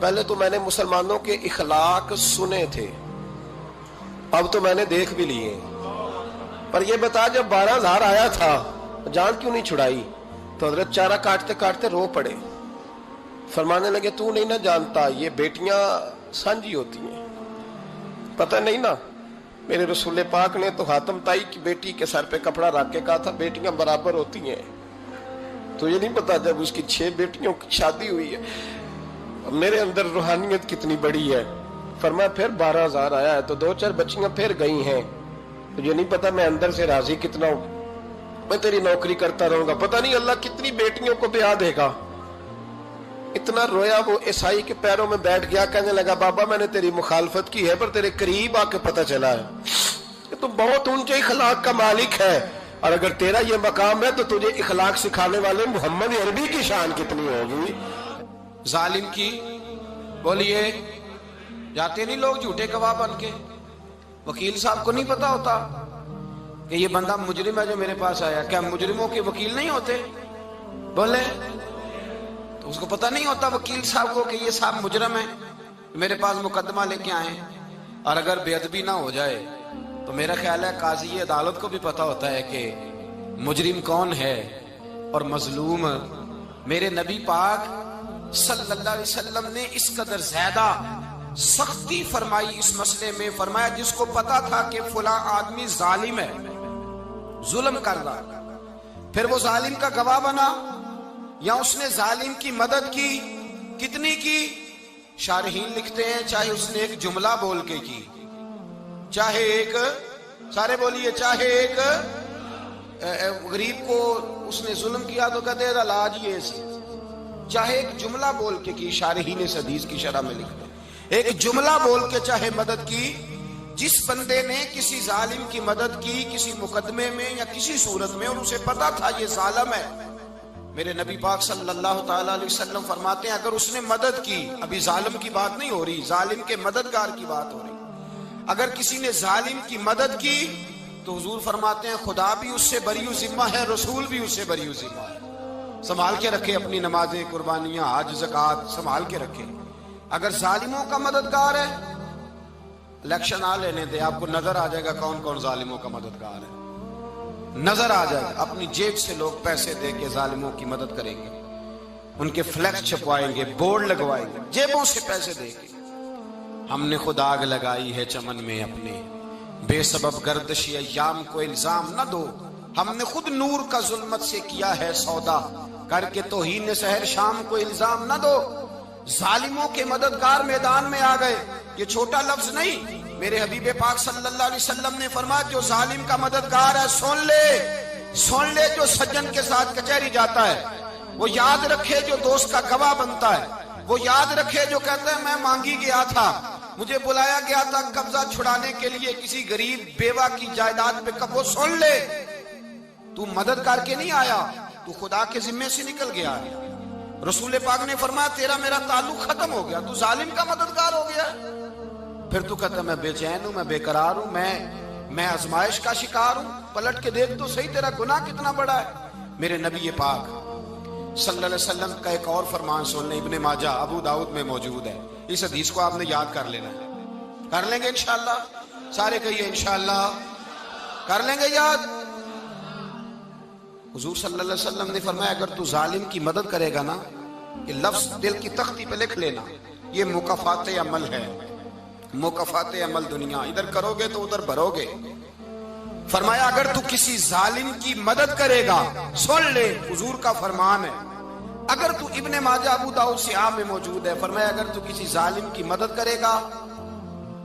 پہلے تو میں نے مسلمانوں کے اخلاق سنے تھے، اب تو میں نے دیکھ بھی لیے. پر یہ بتا جب 12,000 آیا تھا جان کیوں نہیں چھڑائی؟ تو حضرت چارہ کاٹتے کاٹتے رو پڑے. فرمانے لگے تو نہیں نہ جانتا یہ بیٹیاں سانجی ہوتی ہیں، پتہ نہیں نا. میرے رسول پاک نے تو حاتم تائی کی بیٹی کے سر پہ کپڑا رکھ کے کہا تھا بیٹیاں برابر ہوتی ہیں. تو یہ نہیں پتا جب اس کی 6 بیٹیوں کی شادی ہوئی ہے میرے اندر روحانیت کتنی بڑی ہے. فرمایا پھر 12,000 آیا ہے تو 2-4 بچیاں پھر گئی ہیں. تجھے نہیں پتا میں اندر سے راضی کتنا ہوں، میں تیری نوکری کرتا رہوں گا، پتہ نہیں اللہ کتنی بیٹیوں کو بیاہ دے گا. اتنا رویا وہ عیسائی کے پیروں میں بیٹھ گیا، کہنے لگا بابا میں نے تیری مخالفت کی ہے پر تیرے قریب آ کے پتہ چلا ہے کہ تو بہت اونچے اخلاق کا مالک ہے، اور اگر تیرا یہ مقام ہے تو تجھے اخلاق سکھانے والے محمد عربی کی شان کتنی ہوگی. ظالم کی بولیے جاتے نہیں لوگ جھوٹے گواہ بن کے. وکیل صاحب کو نہیں پتا ہوتا کہ یہ بندہ مجرم ہے جو میرے پاس آیا؟ کیا مجرموں کے وکیل نہیں ہوتے؟ بولے تو اس کو پتہ نہیں ہوتا وکیل صاحب کو کہ یہ صاحب مجرم ہے میرے پاس مقدمہ لے کے آئے. اور اگر بے ادبی نہ ہو جائے تو میرا خیال ہے قاضی عدالت کو بھی پتا ہوتا ہے کہ مجرم کون ہے اور مظلوم. میرے نبی پاک صلی اللہ علیہ وسلم نے اس قدر زیادہ سختی فرمائی اس مسئلے میں. فرمایا جس کو پتا تھا کہ فلاں آدمی ظالم ہے، ظلم کر رہا، پھر وہ ظالم کا گواہ بنا یا اس نے ظالم کی مدد کی، کتنی کی؟ شارحین لکھتے ہیں چاہے اس نے ایک جملہ بول کے کی، چاہے ایک، سارے بولیے، چاہے ایک غریب کو اس نے ظلم کیا تو کہتے ہیں علاج یہ سی، چاہے ایک جملہ بول کے کی. شارحین اس حدیث کی شرح میں لکھتے ہیں ایک جملہ بول کے چاہے مدد کی. جس بندے نے کسی ظالم کی مدد کی کسی مقدمے میں یا کسی صورت میں اور اسے پتا تھا یہ ظالم ہے، میرے نبی پاک صلی اللہ تعالی علیہ وسلم فرماتے ہیں اگر اس نے مدد کی، ابھی ظالم کی بات نہیں ہو رہی، ظالم کے مددگار کی بات ہو رہی، اگر کسی نے ظالم کی مدد کی تو حضور فرماتے ہیں خدا بھی اس سے بری ذمہ ہے، رسول بھی اس سے بری ذمہ ہے. سنبھال کے رکھے اپنی نمازیں، قربانیاں، حج، زکوٰۃ سنبھال کے رکھے. اگر ظالموں کا مددگار ہے، الیکشن آ لینے دے، آپ کو نظر آ جائے گا کون کون ظالموں کا مددگار ہے، نظر آ جائے گا. اپنی جیب سے لوگ پیسے دے کے ظالموں کی مدد کریں گے، ان کے فلیکس چھپوائیں گے، بورڈ لگوائیں گے، جیبوں سے پیسے دے کے. ہم نے خود آگ لگائی ہے چمن میں اپنے، بے سبب گردشی ایام کو الزام نہ دو. ہم نے خود نور کا ظلمت سے کیا ہے سودا، کر کے توہین سحر شام کو الزام نہ دو. ظالموں کے مددگار میدان میں آ گئے. یہ چھوٹا لفظ نہیں، میرے حبیب پاک صلی اللہ علیہ وسلم نے فرمایا جو ظالم کا مددگار ہے سن لے جو سجن کے ساتھ کچہری جاتا ہے، وہ یاد رکھے جو دوست کا گواہ بنتا ہے، وہ یاد رکھے جو کہتا ہے میں مانگی گیا تھا، مجھے بلایا گیا تھا قبضہ چھڑانے کے لیے کسی غریب بیوہ کی جائیداد پہ. کب وہ سن لے تو مدد کر کے نہیں آیا، تو خدا کے ذمے سے نکل گیا ہے. رسول پاک نے فرمایا تیرا میرا تعلق ختم ہو گیا، تو ظالم کا مددگار ہو گیا. پھر تو کہتا میں بے چین ہوں، میں بے قرار ہوں، میں آزمائش کا شکار ہوں. پلٹ کے دیکھ تو صحیح تیرا گناہ کتنا بڑا ہے. میرے نبی پاک صلی اللہ علیہ وسلم کا ایک اور فرمان سن لیں، ابن ماجہ ابو داؤد میں موجود ہے. اس حدیث کو آپ نے یاد کر لینا ہے. کر لیں گے انشاءاللہ؟ سارے کہیے انشاءاللہ کر لیں گے یاد. حضور صلی اللہ علیہ وسلم نے فرمایا اگر تو ظالم کی مدد کرے گا نا، یہ لفظ دل کی تختی پہ لکھ لینا، یہ مکافات عمل ہے، مکافات عمل دنیا، ادھر کرو گے تو ادھر بھرو گے. فرمایا اگر تو کسی ظالم کی مدد کرے گا، سن لے حضور کا فرمان ہے، اگر تو ابن ماجہ ابو داؤد سیاہ میں موجود ہے، فرمایا اگر تو کسی ظالم کی مدد کرے گا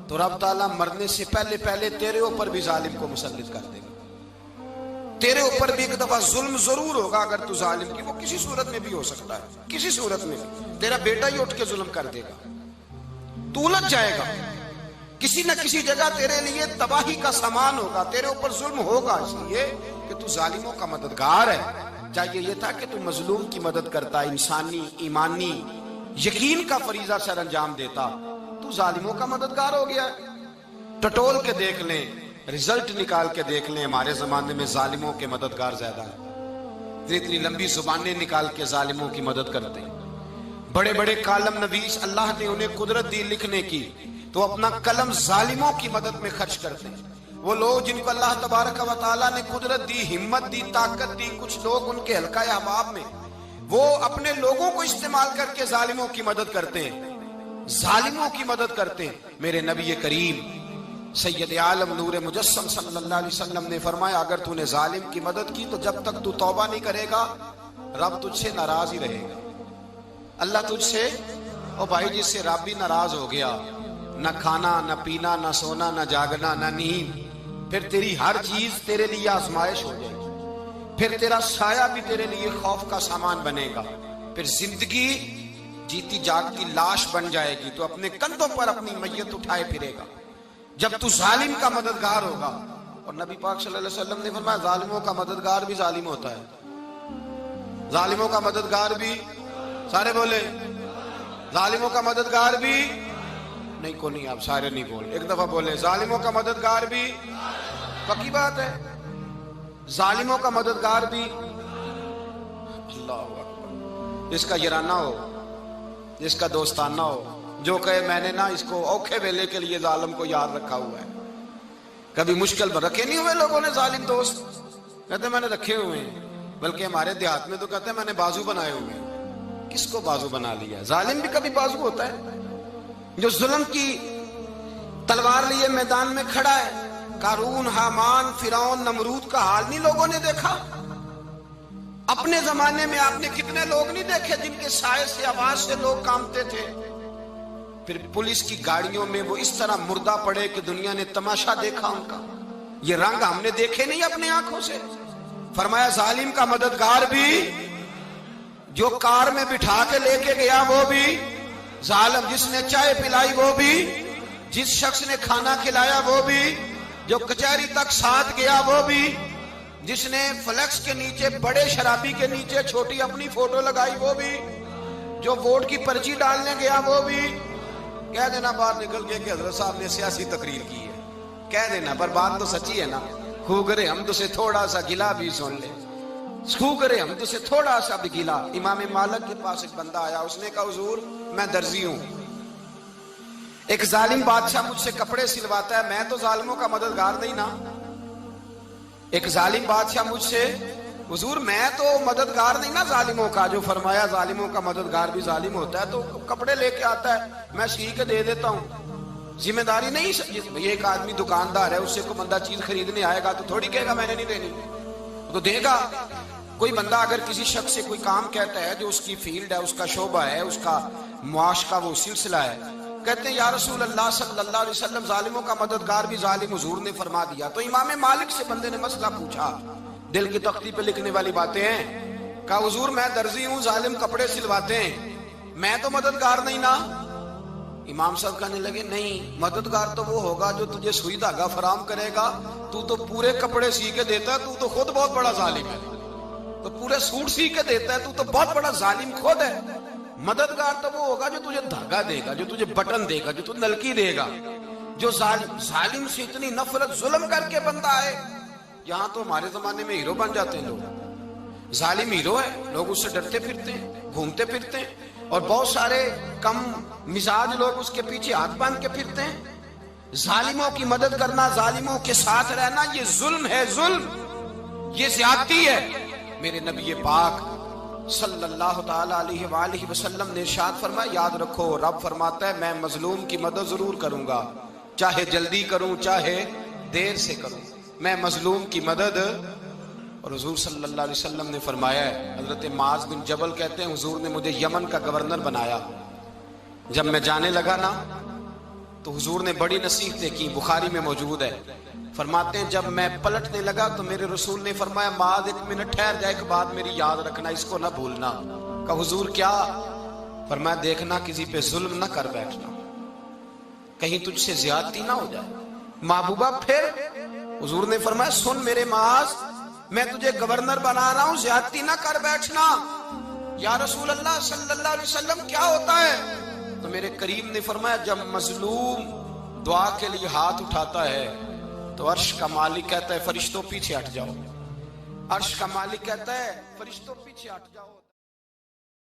تو رب تعالیٰ مرنے سے پہلے تیرے اوپر بھی ظالم کو مسلط کر دے گا. تیرے اوپر بھی ایک دفعہ ظلم ضرور ہوگا اگر تو ظالم کی، وہ کسی صورت میں بھی ہو سکتا ہے، کسی صورت میں بھی تیرا بیٹا ہی اٹھ کے ظلم کر دے گا، تو الجھ جائے گا، کسی نہ کسی جگہ تیرے لیے تباہی کا سامان ہوگا، تیرے اوپر ظلم ہوگا، اس لیے کہ تو ظالموں کا مددگار ہے. چاہیے یہ تھا کہ تو مظلوم کی مدد کرتا، انسانی ایمانی یقین کا فریضہ سر انجام دیتا. تو ظالموں کا مددگار ہو گیا. ٹٹول کے دیکھ لیں، رزلٹ نکال کے دیکھ لیں، ہمارے زمانے میں ظالموں کے مددگار زیادہ ہیں. اتنی لمبی زبانیں نکال کے ظالموں کی مدد کرتے ہیں. بڑے بڑے کالم نویس اللہ نے انہیں قدرت دی لکھنے کی، تو اپنا قلم ظالموں کی مدد میں خرچ کرتے ہیں۔ وہ لوگ جن کو اللہ تبارک و تعالیٰ نے قدرت دی، ہمت دی، طاقت دی، کچھ لوگ ان کے حلقہ احباب میں، وہ اپنے لوگوں کو استعمال کر کے ظالموں کی مدد کرتے ہیں، ظالموں کی مدد کرتے ہیں۔ میرے نبی کریم سید عالم نور مجسم صلی اللہ علیہ وسلم نے فرمایا، اگر تو نے ظالم کی مدد کی تو جب تک تو توبہ نہیں کرے گا رب تجھ سے ناراض ہی رہے گا۔ اللہ تجھ سے، او بھائی جس سے رب بھی ناراض ہو گیا، نہ کھانا نہ پینا نہ سونا نہ جاگنا نہ نیند، پھر تیری ہر چیز تیرے لیے آزمائش ہو جائے گی، پھر تیرا سایہ بھی تیرے لیے خوف کا سامان بنے گا، پھر زندگی جیتی جاگتی لاش بن جائے گی، تو اپنے کندھوں پر اپنی میت اٹھائے پھرے گا جب تو ظالم کا مددگار ہوگا۔ اور نبی پاک صلی اللہ علیہ وسلم نے فرمایا، ظالموں کا مددگار بھی ظالم ہوتا ہے، ظالموں کا مددگار بھی، سارے بولے ظالموں کا مددگار بھی نہیں، کو نہیں، آپ سارے نہیں بولے، ایک دفعہ بولے ظالموں کا مددگار بھی، پکی بات ہے، ظالموں کا مددگار بھی۔ اللہ اکبر، جس کا یارانہ ہو، جس کا دوستانہ ہو، جو کہے میں نے نا اس کو اوکھے ویلے کے لیے ظالم کو یاد رکھا ہوا ہے۔ کبھی مشکل میں رکھے نہیں ہوئے لوگوں نے ظالم دوست، کہتے میں نے رکھے ہوئے ہیں، بلکہ ہمارے دیہات میں تو کہتے ہیں میں نے بازو بنائے ہوئے ہیں۔ کس کو بازو بنا لیا؟ ظالم بھی کبھی بازو ہوتا ہے، جو ظلم کی تلوار لیے میدان میں کھڑا ہے۔ قارون، حامان، فرعون، نمرود کا حال نہیں لوگوں نے دیکھا؟ اپنے زمانے میں آپ نے کتنے لوگ نہیں دیکھے جن کے سائے سے، آواز سے لوگ کانپتے تھے؟ پھر پولیس کی گاڑیوں میں وہ اس طرح مردہ پڑے کہ دنیا نے تماشا دیکھا ان کا۔ یہ رنگ ہم نے دیکھے نہیں اپنے آنکھوں سے۔ فرمایا ظالم کا مددگار بھی، جو کار میں بٹھا کے لے کے گیا وہ بھی ظالم، جس نے چائے پلائی وہ بھی، جس شخص نے کھانا کھلایا وہ بھی، جو کچہری تک ساتھ گیا وہ بھی، جس نے فلیکس کے نیچے، بڑے شرابی کے نیچے چھوٹی اپنی فوٹو لگائی وہ بھی، جو ووٹ کی پرچی ڈالنے گیا وہ بھی۔ کہہ دینا باہر نکل کے کہ حضرت صاحب نے سیاسی تقریر کی ہے، کہہ دینا، پر بات تو سچی ہے نا۔ خوگرے حمد سے تھوڑا سا گلا بھی سن لے، خوگرے حمد سے تھوڑا سا بھی گلا۔ امام مالک کے پاس ایک بندہ آیا، اس نے کہا حضور میں درزی ہوں، ایک ظالم بادشاہ مجھ سے کپڑے سلواتا ہے، میں تو ظالموں کا مددگار نہیں نا۔ ایک ظالم بادشاہ مجھ سے، حضور میں تو مددگار نہیں نا ظالموں کا۔ جو فرمایا ظالموں کا مددگار بھی ظالم ہوتا ہے، تو کپڑے لے کے آتا ہے میں سی کے دے دیتا ہوں، ذمہ داری نہیں۔ یہ ایک آدمی دکاندار ہے، اس سے کوئی بندہ چیز خریدنے آئے گا تو تھوڑی کہے گا میں نے نہیں دینی، تو دے گا۔ کوئی بندہ اگر کسی شخص سے کوئی کام کہتا ہے جو اس کی فیلڈ ہے، اس کا شعبہ ہے، اس کا معاش کا وہ سلسلہ ہے، کہتے ہیں یا رسول اللہ صلی اللہ علیہ وسلم ظالموں کا مددگار بھی ظالم، حضور نے فرما دیا۔ تو امام مالک سے بندے نے مسئلہ پوچھا، دل کی تختی پہ لکھنے والی باتیں ہیں، کہا حضور میں درزی ہوں، ظالم کپڑے سلواتے ہیں، میں تو مددگار نہیں نا۔ امام صاحب کہنے لگے نہیں، مددگار تو وہ ہوگا جو تجھے سوئی دھاگا فراہم کرے گا، تو پورے کپڑے سی کے دیتا ہے، تو خود بہت بڑا ظالم ہے، تو پورے سوٹ سی کے دیتا ہے، تو بہت بڑا ظالم خود ہے۔ مددگار تو وہ ہوگا جو تجھے دھاگا دے گا، جو تجھے بٹن دے گا، جو تجھے نلکی دے گا۔ جو ظالم سے اتنی نفرت ظلم کر کے بندہ ہے، یہاں تو ہمارے زمانے میں ہیرو بن جاتے ہیں لوگ، ظالم ہیرو ہے، لوگ اس سے ڈرتے پھرتے ہیں، گھومتے پھرتے ہیں، اور بہت سارے کم مزاج لوگ اس کے پیچھے ہاتھ باندھ کے پھرتے ہیں۔ ظالموں کی مدد کرنا، ظالموں کے ساتھ رہنا، یہ ظلم ہے، ظلم، یہ زیادتی ہے۔ میرے نبی پاک صلی اللہ تعالی علیہ وآلہ وسلم نے ارشاد فرمایا، یاد رکھو رب فرماتا ہے میں مظلوم کی مدد ضرور کروں گا، چاہے جلدی کروں چاہے دیر سے کروں، میں مظلوم کی مدد۔ اور حضور صلی اللہ علیہ وسلم نے فرمایا ہے، حضرت معاذ بن جبل کہتے ہیں حضور نے مجھے یمن کا گورنر بنایا، جب میں جانے لگا نا تو حضور نے بڑی نصیحتیں کی، بخاری میں موجود ہے، فرماتے ہیں جب میں پلٹنے لگا تو میرے رسول نے فرمایا معاذ ایک منٹ ٹھہر جا، ایک بات میری یاد رکھنا، اس کو نہ بھولنا۔ کہا حضور کیا؟ فرمایا دیکھنا کسی پہ ظلم نہ کر بیٹھنا، کہیں تجھ سے زیادتی نہ ہو جائے۔ محبوبہ پھر حضور نے فرمایا سن میرے معاذ، میں تجھے گورنر بنا رہا ہوں، زیادتی نہ کر بیٹھنا۔ یا رسول اللہ صلی اللہ علیہ وسلم کیا ہوتا ہے؟ تو میرے کریم نے فرمایا جب مظلوم دعا کے لیے ہاتھ اٹھاتا ہے تو عرش کا مالک کہتا ہے فرشتوں پیچھے ہٹ جاؤ، عرش کا مالک کہتا ہے فرشتوں پیچھے ہٹ جاؤ۔